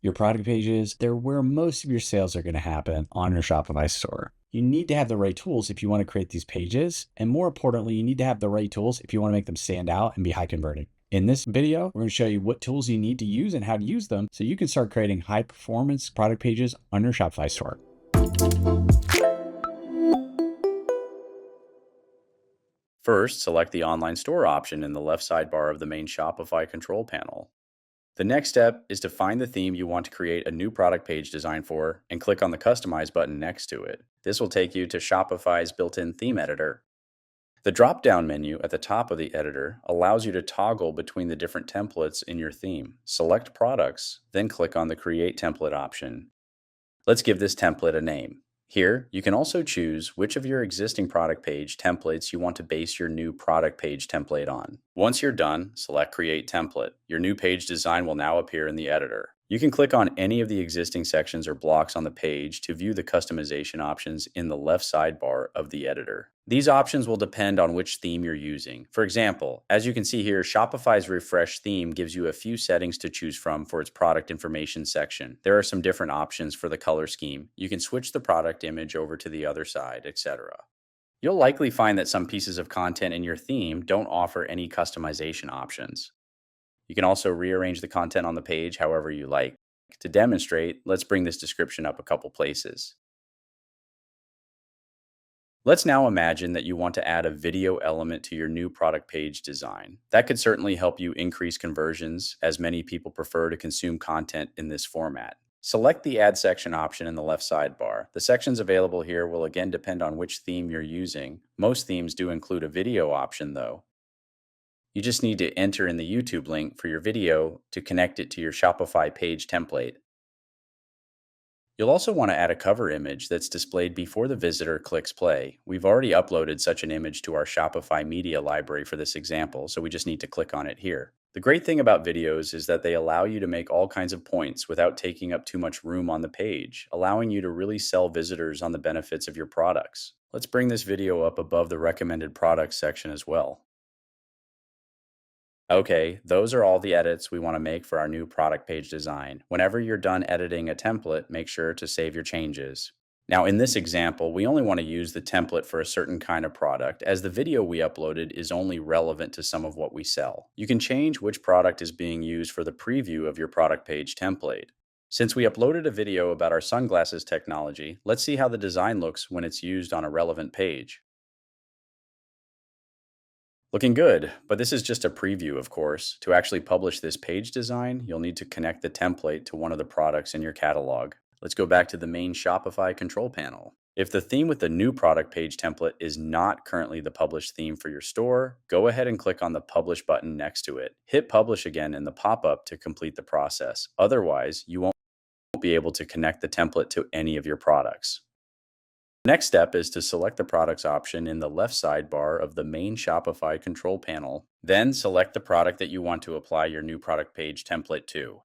Your product pages, they're where most of your sales are going to happen on your Shopify store. You need to have the right tools if you want to create these pages. And more importantly, you need to have the right tools if you want to make them stand out and be high converting. In this video, we're going to show you what tools you need to use and how to use them so you can start creating high performance product pages on your Shopify store. First, select the online store option in the left sidebar of the main Shopify control panel. The next step is to find the theme you want to create a new product page design for and click on the Customize button next to it. This will take you to Shopify's built-in theme editor. The drop-down menu at the top of the editor allows you to toggle between the different templates in your theme. Select Products, then click on the Create Template option. Let's give this template a name. Here, you can also choose which of your existing product page templates you want to base your new product page template on. Once you're done, select Create Template. Your new page design will now appear in the editor. You can click on any of the existing sections or blocks on the page to view the customization options in the left sidebar of the editor. These options will depend on which theme you're using. For example, as you can see here, Shopify's Refresh theme gives you a few settings to choose from for its product information section. There are some different options for the color scheme. You can switch the product image over to the other side, etc. You'll likely find that some pieces of content in your theme don't offer any customization options. You can also rearrange the content on the page however you like. To demonstrate, let's bring this description up a couple places. Let's now imagine that you want to add a video element to your new product page design. That could certainly help you increase conversions, as many people prefer to consume content in this format. Select the Add Section option in the left sidebar. The sections available here will again depend on which theme you're using. Most themes do include a video option, though. You just need to enter in the YouTube link for your video to connect it to your Shopify page template. You'll also want to add a cover image that's displayed before the visitor clicks play. We've already uploaded such an image to our Shopify media library for this example, so we just need to click on it here. The great thing about videos is that they allow you to make all kinds of points without taking up too much room on the page, allowing you to really sell visitors on the benefits of your products. Let's bring this video up above the recommended products section as well. Okay, those are all the edits we want to make for our new product page design. Whenever you're done editing a template, make sure to save your changes. Now, in this example, we only want to use the template for a certain kind of product, as the video we uploaded is only relevant to some of what we sell. You can change which product is being used for the preview of your product page template. Since we uploaded a video about our sunglasses technology, let's see how the design looks when it's used on a relevant page. Looking good, but this is just a preview, of course. To actually publish this page design, you'll need to connect the template to one of the products in your catalog. Let's go back to the main Shopify control panel. If the theme with the new product page template is not currently the published theme for your store, go ahead and click on the Publish button next to it. Hit Publish again in the pop-up to complete the process. Otherwise, you won't be able to connect the template to any of your products. The next step is to select the products option in the left sidebar of the main Shopify control panel. Then select the product that you want to apply your new product page template to.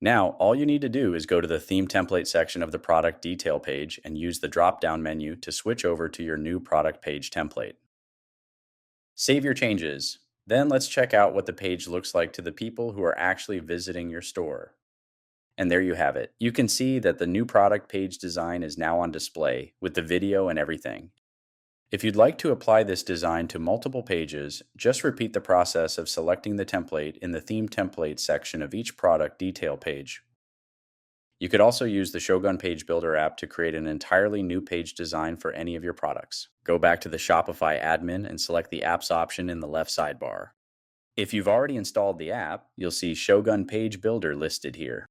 Now, all you need to do is go to the theme template section of the product detail page and use the drop-down menu to switch over to your new product page template. Save your changes. Then let's check out what the page looks like to the people who are actually visiting your store. And there you have it. You can see that the new product page design is now on display with the video and everything. If you'd like to apply this design to multiple pages, just repeat the process of selecting the template in the theme template section of each product detail page. You could also use the Shogun Page Builder app to create an entirely new page design for any of your products. Go back to the Shopify admin and select the apps option in the left sidebar. If you've already installed the app, you'll see Shogun Page Builder listed here.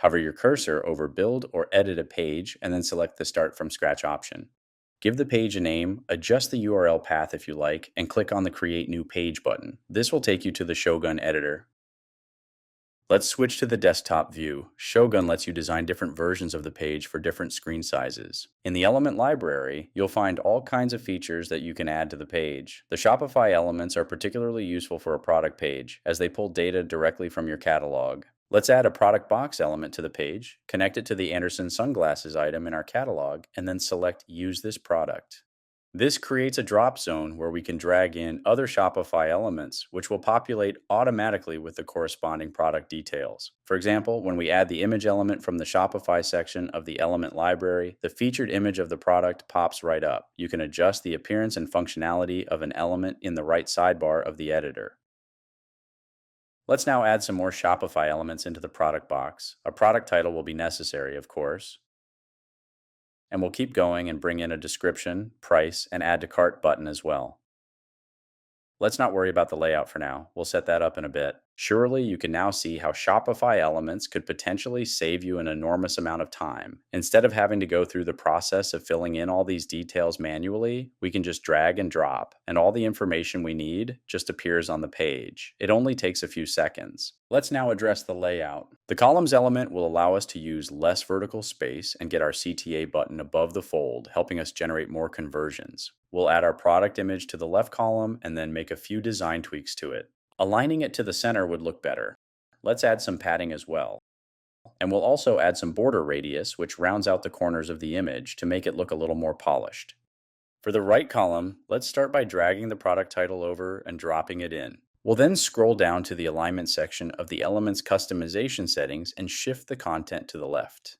Hover your cursor over Build or Edit a page and then select the Start from Scratch option. Give the page a name, adjust the URL path if you like, and click on the Create New Page button. This will take you to the Shogun editor. Let's switch to the desktop view. Shogun lets you design different versions of the page for different screen sizes. In the element library, you'll find all kinds of features that you can add to the page. The Shopify elements are particularly useful for a product page, as they pull data directly from your catalog. Let's add a product box element to the page, connect it to the Anderson sunglasses item in our catalog, and then select Use this product. This creates a drop zone where we can drag in other Shopify elements, which will populate automatically with the corresponding product details. For example, when we add the image element from the Shopify section of the element library, the featured image of the product pops right up. You can adjust the appearance and functionality of an element in the right sidebar of the editor. Let's now add some more Shopify elements into the product box. A product title will be necessary, of course. And we'll keep going and bring in a description, price, and add to cart button as well. Let's not worry about the layout for now. We'll set that up in a bit. Surely you can now see how Shopify elements could potentially save you an enormous amount of time. Instead of having to go through the process of filling in all these details manually, we can just drag and drop, and all the information we need just appears on the page. It only takes a few seconds. Let's now address the layout. The columns element will allow us to use less vertical space and get our CTA button above the fold, helping us generate more conversions. We'll add our product image to the left column and then make a few design tweaks to it. Aligning it to the center would look better. Let's add some padding as well. And we'll also add some border radius, which rounds out the corners of the image to make it look a little more polished. For the right column, let's start by dragging the product title over and dropping it in. We'll then scroll down to the alignment section of the element's customization settings and shift the content to the left.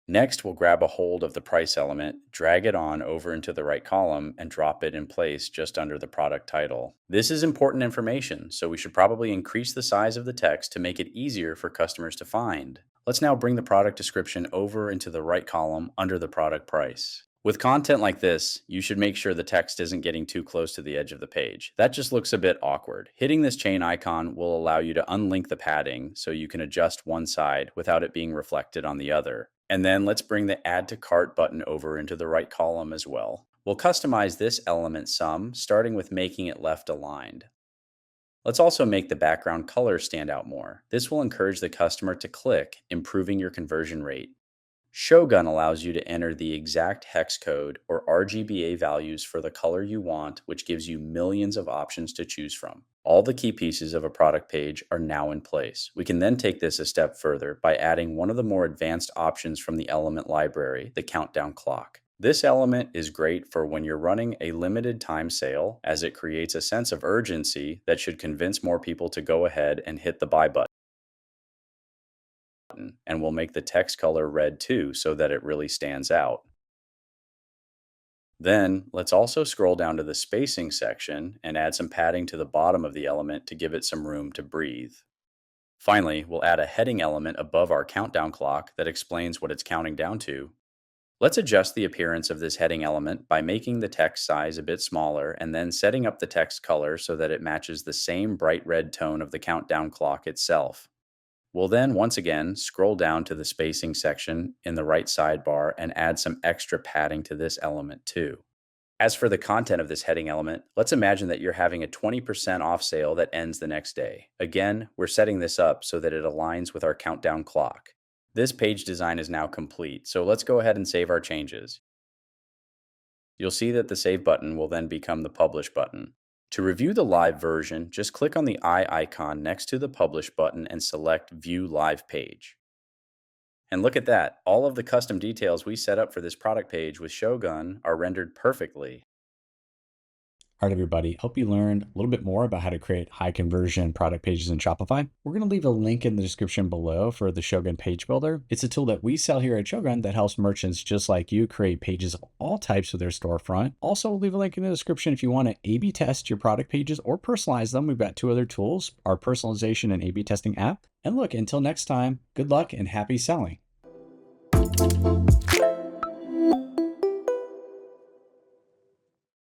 Next, we'll grab a hold of the price element, drag it on over into the right column, and drop it in place just under the product title. This is important information, so we should probably increase the size of the text to make it easier for customers to find. Let's now bring the product description over into the right column under the product price. With content like this, you should make sure the text isn't getting too close to the edge of the page. That just looks a bit awkward. Hitting this chain icon will allow you to unlink the padding so you can adjust one side without it being reflected on the other. And then let's bring the Add to Cart button over into the right column as well. We'll customize this element some, starting with making it left aligned. Let's also make the background color stand out more. This will encourage the customer to click, improving your conversion rate. Shogun allows you to enter the exact hex code or RGBA values for the color you want, which gives you millions of options to choose from. All the key pieces of a product page are now in place. We can then take this a step further by adding one of the more advanced options from the element library, the countdown clock. This element is great for when you're running a limited time sale, as it creates a sense of urgency that should convince more people to go ahead and hit the buy button. And we'll make the text color red too so that it really stands out. Then let's also scroll down to the spacing section and add some padding to the bottom of the element to give it some room to breathe. Finally, we'll add a heading element above our countdown clock that explains what it's counting down to. Let's adjust the appearance of this heading element by making the text size a bit smaller and then setting up the text color so that it matches the same bright red tone of the countdown clock itself. We'll then once again scroll down to the spacing section in the right sidebar and add some extra padding to this element too. As for the content of this heading element, let's imagine that you're having a 20% off sale that ends the next day. Again, we're setting this up so that it aligns with our countdown clock. This page design is now complete, so let's go ahead and save our changes. You'll see that the Save button will then become the Publish button. To review the live version, just click on the eye icon next to the Publish button and select View Live Page. And look at that, all of the custom details we set up for this product page with Shogun are rendered perfectly. All right, everybody, hope you learned a little bit more about how to create high conversion product pages in Shopify. We're going to leave a link in the description below for the Shogun Page Builder. It's a tool that we sell here at Shogun that helps merchants just like you create pages of all types for their storefront. Also, we'll leave a link in the description if you want to A/B test your product pages or personalize them. We've got two other tools, our personalization and A/B testing app. And look, until next time, good luck and happy selling.